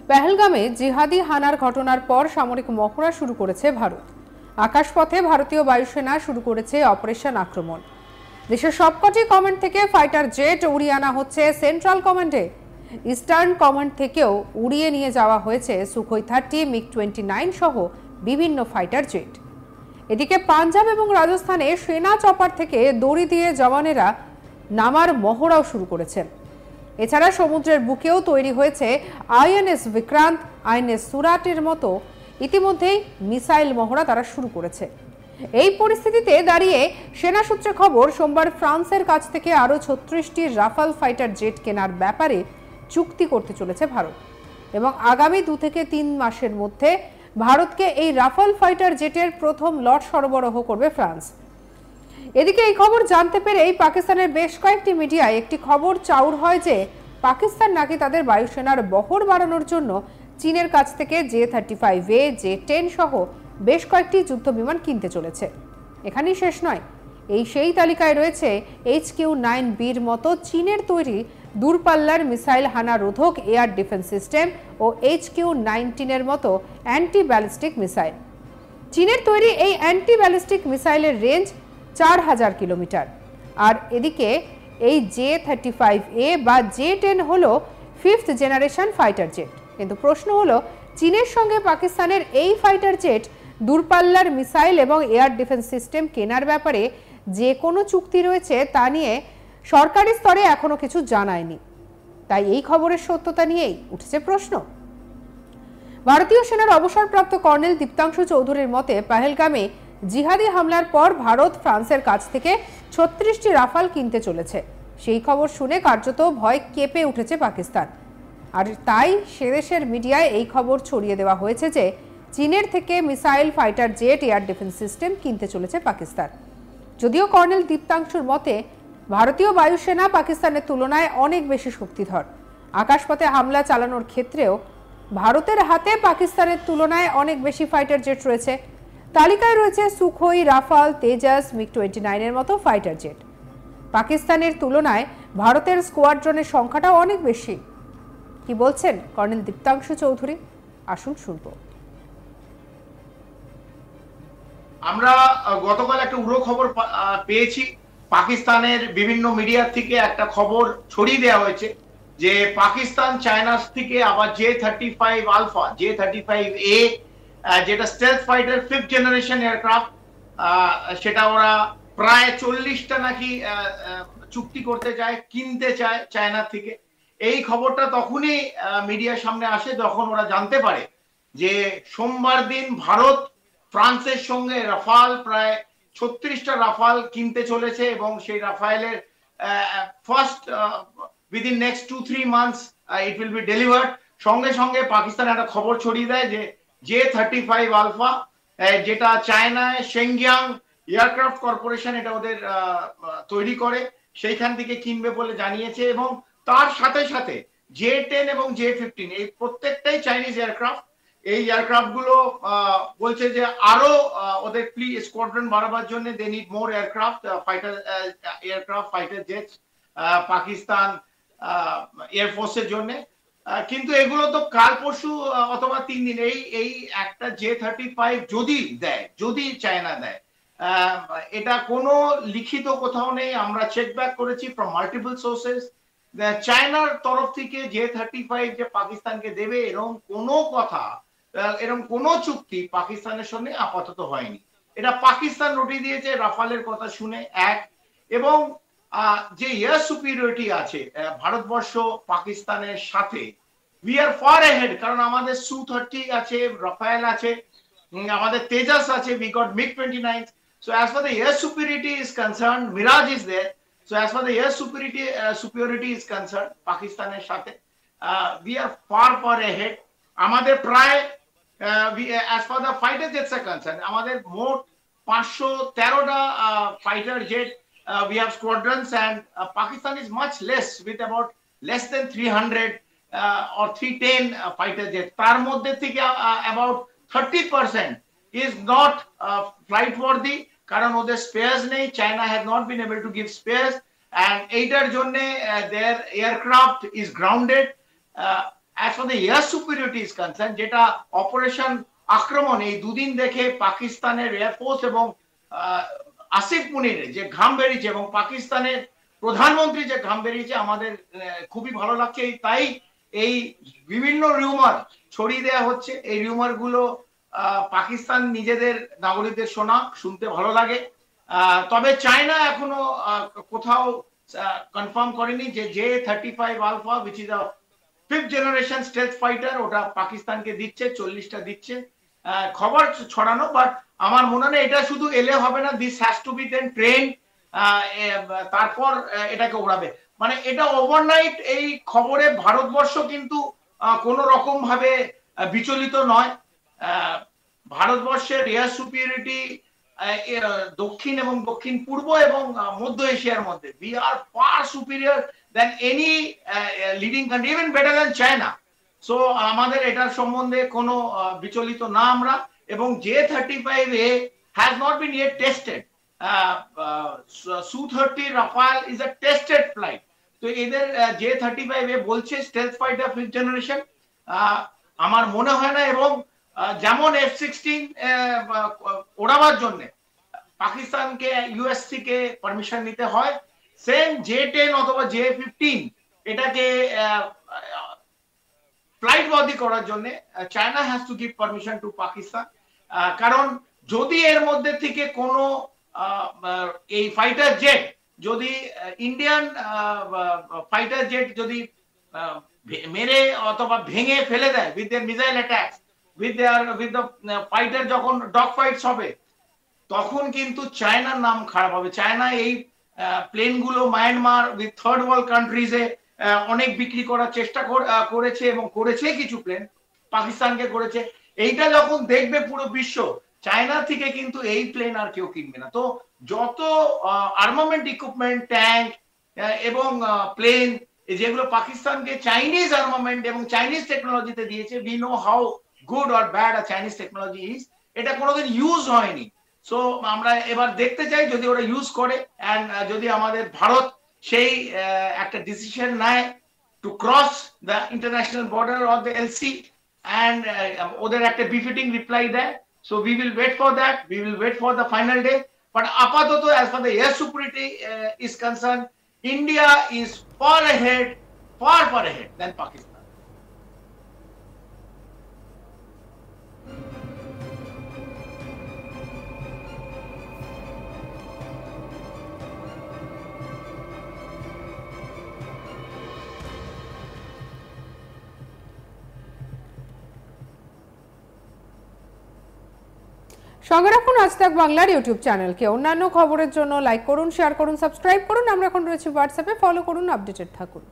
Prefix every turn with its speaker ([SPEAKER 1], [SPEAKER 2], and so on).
[SPEAKER 1] পেহেলগামে জিহাদি হানার ঘটনার পর সামরিক মহড়া শুরু করেছে ভারত। আকাশপথে ভারতীয় বায়ুসেনা শুরু করেছে অপারেশন আক্রমণ। দেশের সবকটি কমান্ড থেকে ফাইটার জেট উড়িয়ে আনা হচ্ছে সেন্ট্রাল কমান্ডে। ইস্টার্ন কমান্ড থেকেও উড়িয়ে নিয়ে যাওয়া হয়েছে সুখোই 30, MiG-29 সহ বিভিন্ন ফাইটার জেট। এদিকে পাঞ্জাব এবং রাজস্থানে সেনা চপার থেকে দড়ি দিয়ে জওয়ানেরা নামার মহড়াও শুরু করেছেন। এছাড়া সমুদ্রের বুকেও তৈরি হয়েছে INS বিক্রান্ত, INS সুরাটের মতো ইতিমধ্যেই মিসাইল মহড়া তারা শুরু করেছে। এই পরিস্থিতিতে দাঁড়িয়ে সেনা সূত্রে খবর, সোমবার ফ্রান্সের কাছ থেকে আরও 36টি রাফাল ফাইটার জেট কেনার ব্যাপারে চুক্তি করতে চলেছে ভারত এবং আগামী 2 থেকে 3 মাসের মধ্যে ভারতকে এই রাফাল ফাইটার জেটের প্রথম লট সরবরাহ করবে ফ্রান্স। এদিকে এই খবর জানতে পেরেই পাকিস্তানের বেশ কয়েকটি মিডিয়ায় একটি খবর চাউর হয় যে পাকিস্তান নাকি তাদের বায়ুসেনার বহর বাড়ানোর জন্য চীনের কাছ থেকে J-35A, J-10 সহ বেশ কয়েকটি যুদ্ধ বিমান কিনতে চলেছে। এখানেই শেষ নয়, এই সেই তালিকায় রয়েছে HQ-9B'র মতো চীনের তৈরি দূরপাল্লার মিসাইল হানা রোধক এয়ার ডিফেন্স সিস্টেম ও HQ-19 এর মতো অ্যান্টি ব্যালিস্টিক মিসাইল। চীনের তৈরি এই অ্যান্টি ব্যালিস্টিক মিসাইলের রেঞ্জ 4000 কিলোমিটার। আর এদিকে এই J-35A বা J-10 হলো 5th জেনারেশন ফাইটার জেট। কিন্তু প্রশ্ন হলো, চীনের সঙ্গে পাকিস্তানের এই ফাইটার জেট দূরপাল্লার মিসাইল এবং এয়ার ডিফেন্স সিস্টেম কেনার ব্যাপারে যে কোনো চুক্তি রয়েছে তা নিয়ে সরকারি স্তরে এখনো কিছু জানায়নি। তাই এই খবরের সত্যতা নিয়েই উঠেছে প্রশ্ন। ভারতীয় সেনার অবসরপ্রাপ্ত কর্নেল দীপ্তাংশু চৌধুরীর মতে, পেহেলগামে জিহাদি হামলার পর ভারত ফ্রান্সের কাছ থেকে 36টি রাফাল কিনতে চলেছে। সেই খবর শুনে কার্যত ভয় কেঁপে উঠেছে পাকিস্তান। আর তাই সে দেশের মিডিয়ায় এই খবর ছড়িয়ে দেওয়া হয়েছে যে চীনের থেকে missile, fighter jet, air defence system কিনতে চলেছে পাকিস্তান। যদিও কর্নেল দীপ্তাংশুর মতে ভারতীয় বায়ুসেনা পাকিস্তানের তুলনায় অনেক বেশি শক্তিধর। আকাশপথে হামলা চালানোর ক্ষেত্রেও ভারতের হাতে পাকিস্তানের তুলনায় অনেক বেশি ফাইটার জেট রয়েছে। তালিকায় রয়েছে সুখোই, রাফাল, তেজাস, MiG-29 এর মতো ফাইটার জেট। পাকিস্তানের তুলনায় ভারতের স্কোয়াড্রনের সংখ্যাটাও অনেক বেশি। কি বলছেন কর্নেল দীপ্তাংশু চৌধুরী, আসুন শুনবো।
[SPEAKER 2] আমরা গতকাল একটা উড়ো খবর পেয়েছি, পাকিস্তানের বিভিন্ন মিডিয়া থেকে একটা খবর ছড়িয়ে দেওয়া হয়েছে যে পাকিস্তান চায়নার থেকে আবার J-35 আলফা, J-35A যেটা stealth fighter 5th generation aircraft, সেটা ওরা প্রায় 40টা নাকি চুক্তি করতে চায়, কিনতে চায় চায়নার থেকে। এই খবরটা তখনই মিডিয়ার সামনে আসে যখন ওরা জানতে পারে যে সোমবার দিন ভারত ফ্রান্সের সঙ্গে রাফাল প্রায় 36টা রাফাল কিনতে চলেছে এবং সেই রাফালের first within next 2-3 months it will be delivered. সঙ্গে সঙ্গে পাকিস্তান একটা খবর ছড়িয়ে দেয় যে J-35 আলফা, যেটা চায়নায় শেংজিয়াং এয়ারক্রাফট কর্পোরেশন এটা ওদের তৈরি করে, সেইখান থেকে কিনবে বলে জানিয়েছে। এবং তার সাথে সাথে J-10 এবং J-15 এই প্রত্যেকটাই চাইনিজ এয়ারক্রাফট। এই এয়ারক্রাফট গুলো বলছে যে আরো ওদের স্কোয়াড্রন বাড়াবার জন্য they need more aircraft, fighter jets Pakistan এয়ারফোর্সের জন্য। কিন্তু এগুলো তো কাল পরশু অথবা 3 দিন, এই একটা J-35 যদি দেয়, যদি চায়না দেয়, এটা কোনো লিখিত কোথাও নেই। আমরা চেক ব্যাক করেছি ফ্রম মাল্টিপল সোর্সেস। চায়নার তরফ থেকে J-35 যে পাকিস্তানকে দেবে এরকম কোনো কথা, এরকম কোনো চুক্তি পাকিস্তানের সঙ্গে আপাতত হয়নি। এটা পাকিস্তান রুটি দিয়েছে রাফালের কথা শুনে, এক। এবং যে এয়ার সুপিরিয়রিটি আছে ভারতবর্ষ পাকিস্তানের সাথে, উই আর ফার অ্যাহেড, কারণ আমাদের Su-30 আছে, রাফাল আছে, আমাদের তেজাস আছে, we got MiG-29। So as far the air superiority is concerned, Mirage is there. So as far the air superiority is concerned, পাকিস্তানের সাথে we are far ahead. আমাদের প্রায় as far the fighter jets are concerned, আমাদের মোট 513টা fighter jet we have squadrons, and Pakistan is much less with about less than 300 or 310 fighter jets. তার মধ্যে থেকে about 30% is not flight worthy, কারণ ওদের spares নেই। China has not been able to give spares, and এইটার জন্য their aircraft is grounded. As for far the air superiority is concern, যেটা operation আক্রমণ এই দুদিন দেখে পাকিস্তানের এয়ারফোর্স এবং আসিফ মুনিরের যে ঘাম বেরিয়েছে এবং পাকিস্তানের প্রধানমন্ত্রী যে ঘাম বেরিয়েছে, আমাদের খুবই ভালো লাগছে। তাই এই বিভিন্ন রিউমার ছড়িয়ে দেওয়া হচ্ছে, এই রিউমার গুলো পাকিস্তান নিজেদের নাগরিকদের শুনতে ভালো লাগে। তবে চায়না এখনো কোথাও কনফার্ম করেনি যে J-35 alpha which is a 5th generation stealth fighter ওটা পাকিস্তানকে দিচ্ছে, 40টা দিচ্ছে, খবর ছড়ানো। বাট আমার মনে হয় এটা শুধু এলে হবে না, this has to be then train, তারপর এটাকে ওড়াবে। মানে এটা ওভারনাইট এই খবরে ভারতবর্ষ কিন্তু কোন রকম ভাবে বিচলিত নয়। ভারতবর্ষের এয়ার সুপিরিয়রিটি দক্ষিণ এবং দক্ষিণ পূর্ব এবং মধ্য এশিয়ার মধ্যে we are far superior than any leading country, even better than China. So আমাদের এটার সম্বন্ধে কোনো বিচলিত না আমরা। এবং J-35A has not been yet tested. Su-30 Rafale is a tested flight. তো এদের J-35A বলছে stealth fighter 5th generation, আমার মনে হয় না। এবং যেমন F-16 ওড়াবার জন্য পাকিস্তানকে ইউএস থেকে পারমিশন নিতে হয়, সেম J-10 অথবা J-15 এটাকে ফ্লাইট বদলি করার জন্য China has to give permission to Pakistan. কারণ যদি এর মধ্যে থেকে কোনো এই ফাইটার জেট যদি ইন্ডিয়ান ফাইটার জেট যদি মেরে অথবা ভেঙে ফেলে দেয় with their missile attacks, with the fighter যখন ডগ ফাইটস হবে, তখন কিন্তু চায়নার নাম খারাপ হবে। চায়না এই প্লেনগুলো মায়ানমার উইথ থার্ড ওয়ার্ল্ড কান্ট্রিজে অনেক বিক্রি করার চেষ্টা করেছে এবং করেছে, কিছু প্লেন পাকিস্তানকে করেছে। এইটা যখন দেখবে পুরো বিশ্ব, চায়না থেকে কিন্তু এই প্লেন আর কেউ কিনবে না। তো যত আর্মামেন্ট ইকুইপমেন্ট, ট্যাঙ্ক এবং প্লেন যেগুলো পাকিস্তানকে চাইনিজ আর্মামেন্ট এবং চাইনিজ টেকনোলজিতে দিয়েছে, we know how good or bad a Chinese technology is, এটা কোনোদিন ইউজ হয়নি। সো আমরা এবার দেখতে চাই যদি ওরা ইউজ করে, এন্ড যদি আমাদের ভারত সেই একটা ডিসিশন নেয় to cross the international border of the LC and ওদের একটা বিফিটিং রিপ্লাই দেয়। So we will wait for that, we will wait for the final day. But আপাতত as far the air superiority is concern, India is far ahead than Pakistan.
[SPEAKER 1] সঙ্গে রাখুন আজ তাক বাংলার YouTube চ্যানেলকে। অন্যান্য খবরের জন্য লাইক করুন, শেয়ার করুন, সাবস্ক্রাইব করুন। আমরা এখন রয়েছে হোয়াটসঅ্যাপে, ফলো করুন, আপডেটেড থাকুন।